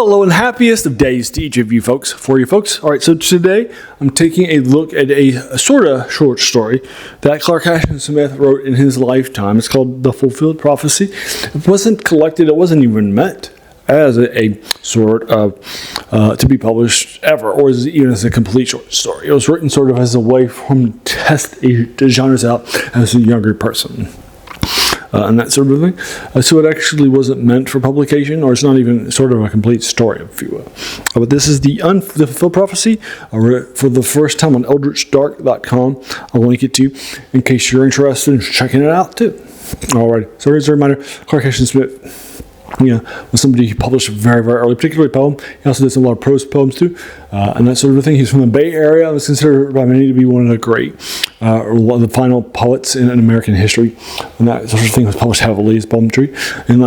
Hello and happiest of days to each of you folks, for you folks. All right, so today I'm taking a look at a sort of short story that Clark Ashton Smith wrote in his lifetime. It's called The Fulfilled Prophecy. It wasn't collected, it wasn't even meant as a sort of to be published ever, or even as a complete short story. It was written sort of as a way for him to test the genres out as a younger person. And that sort of thing. So it actually wasn't meant for publication, or it's not even sort of a complete story, if you will. But this is the Fulfilled Prophecy. I wrote it for the first time on eldritchdark.com. I'll link it to you in case you're interested in checking it out too. Alright, so here's a reminder. Clark Ashton Smith, was somebody who published very, very early, particularly poem. He also did a lot of prose poems too, and that sort of thing. He's from the Bay Area and was considered by many to be one of the great, one of the final poets in American history. And that sort of thing was published heavily as poetry in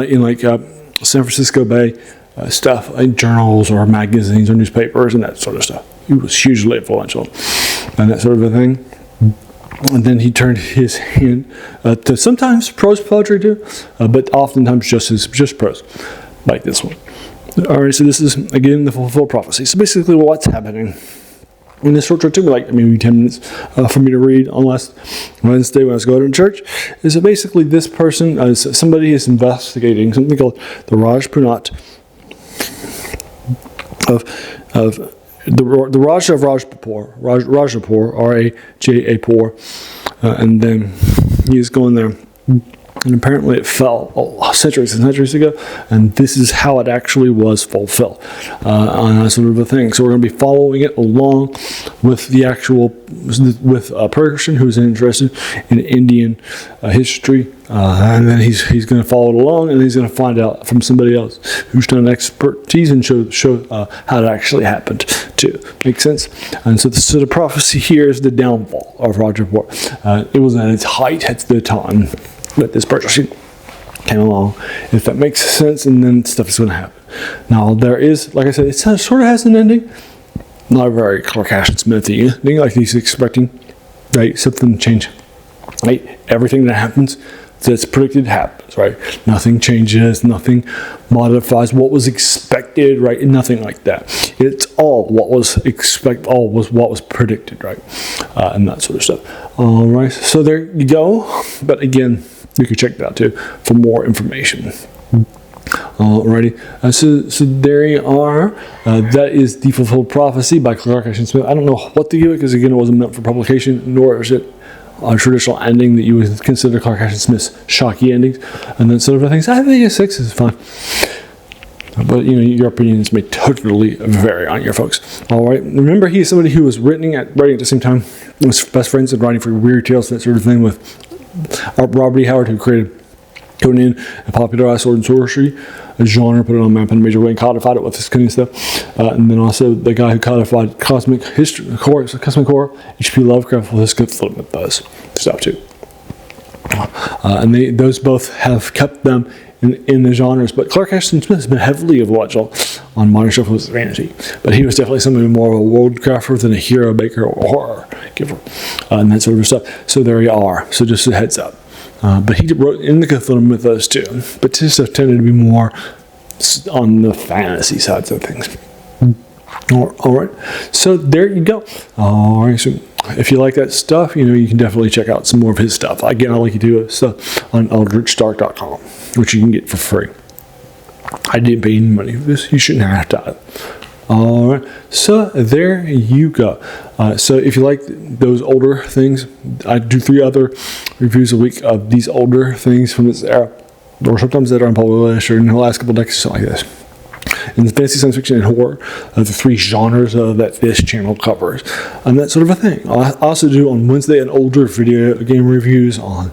San Francisco Bay stuff, like journals or magazines or newspapers and that sort of stuff. He was hugely influential and that sort of a thing. And then he turned his hand to sometimes prose poetry too, but oftentimes just prose, like this one. All right, so this is again the Fulfilled Prophecy. So basically, what's happening in this short story took me maybe 10 minutes for me to read on last Wednesday when I was going to church. Is that basically this person, somebody is investigating something called the Rajpunat of the Raja of Rajapur, R-A-J-A-Pur, and then he's going there, and apparently it fell centuries and centuries ago, and this is how it actually was fulfilled, on that sort of a thing. So we're going to be following it along with the actual, with a person who's interested in Indian history, and then he's going to follow it along, and he's going to find out from somebody else who's done expertise and show how it actually happened too. Make sense? And so the prophecy here is the downfall of Rajapur. It was at its height at the time that this person came along, if that makes sense, and then stuff is going to happen. Now there is, like I said, it sort of has an ending, not a very Clark Ashton Smith-y ending, like he's expecting, right? Something to change, right? Everything that happens that's predicted happens, right? Nothing changes, nothing modifies what was expected, right? Nothing like that. It's all what was what was predicted, right? And that sort of stuff. All right, so there you go. But again, you can check that out too for more information. Alrighty, so there you are. That is The Fulfilled Prophecy by Clark Ashton Smith. I don't know what to give it because again, it wasn't meant for publication, nor is it a traditional ending that you would consider Clark Ashton Smith's shocky endings and that sort of things. I think a 6 is fine. But your opinions may totally vary on your folks. All right. Remember, he is somebody who was writing at the same time. He was best friends and writing for Weird Tales and that sort of thing with Robert E. Howard, who created Conan and popularized sword and sorcery, a genre, put it on a map in a major way, and codified it with this kind of stuff. And then also the guy who codified cosmic horror, H.P. Lovecraft, with his Cthulhu Mythos stuff too. And those both have kept them in the genres, but Clark Ashton Smith has been heavily influential on modern stuff with fantasy. But he was definitely something more of a world crafter than a hero maker or horror giver, and that sort of stuff. So there you are. So just a heads up. But he wrote in the Cthulhu Mythos too. But his stuff tended to be more on the fantasy sides of things. All right. So there you go. All right. So if you like that stuff, you can definitely check out some more of his stuff. Again, I'll link you to stuff on eldritchdark.com, which you can get for free. I didn't pay any money for this. You shouldn't have to. All right, so there you go. So if you like those older things, I do 3 other reviews a week of these older things from this era, or sometimes that are unpublished or in the last couple of decades, something like this. In the fantasy, science fiction, and horror, the 3 genres that this channel covers, and that sort of a thing. I also do on Wednesday an older video game reviews. On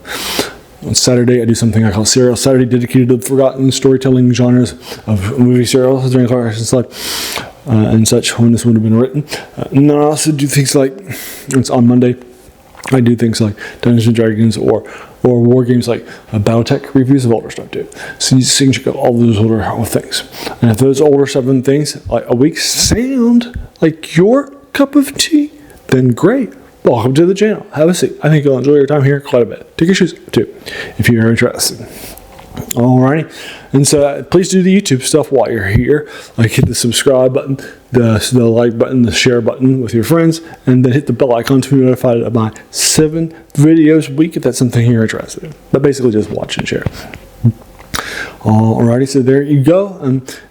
Saturday, I do something I call Serial Saturday, dedicated to the forgotten storytelling genres of movie serials during Clark Ashton's life. And such when this would have been written. And then I also do things like, it's on Monday, I do things like Dungeons and Dragons or war games like Battletech reviews of older stuff too. So you can check out all those older things. And if those older 7 things like a week sound like your cup of tea, then great. Welcome to the channel. Have a seat. I think you'll enjoy your time here quite a bit. Take your shoes too, if you're interested. Alrighty, and so please do the YouTube stuff while you're here. Like hit the subscribe button, the like button, the share button with your friends, and then hit the bell icon to be notified of my 7 videos a week if that's something you're interested in. But basically just watch and share. Alrighty, so there you go.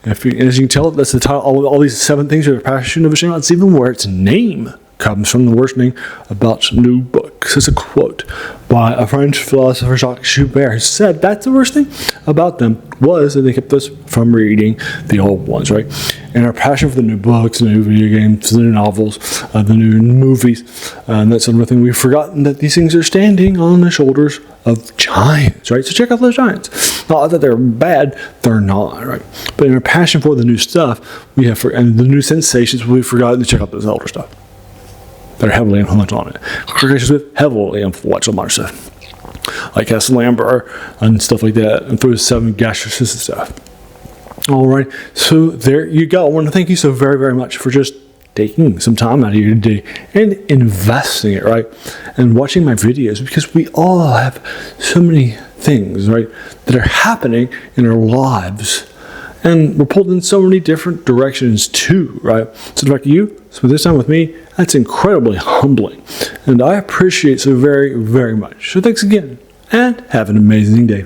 As you can tell, that's the title. All these 7 things you're passionate about. It's even where its name comes from, the worst name about new books. It's a quote by a French philosopher, Jacques Joubert, who said that's the worst thing about them was that they kept us from reading the old ones, right? And our passion for the new books, the new video games, the new novels, the new movies, and that sort of thing. We've forgotten that these things are standing on the shoulders of giants, right? So check out those giants. Not that they're bad, they're not, right? But in our passion for the new stuff, and the new sensations, we've forgotten to check out those older stuff. They're heavily influenced on it. Clark Ashton Smith heavily influenced on modern stuff, like Castle Lambert and stuff like that, and through 7 gaseous and stuff. All right, so there you go. I want to thank you so very, very much for just taking some time out of your day and investing it, right? And watching my videos, because we all have so many things, right, that are happening in our lives. And we're pulled in so many different directions too, right? So the fact you spend this time with me, that's incredibly humbling. And I appreciate it so very, very much. So thanks again, and have an amazing day.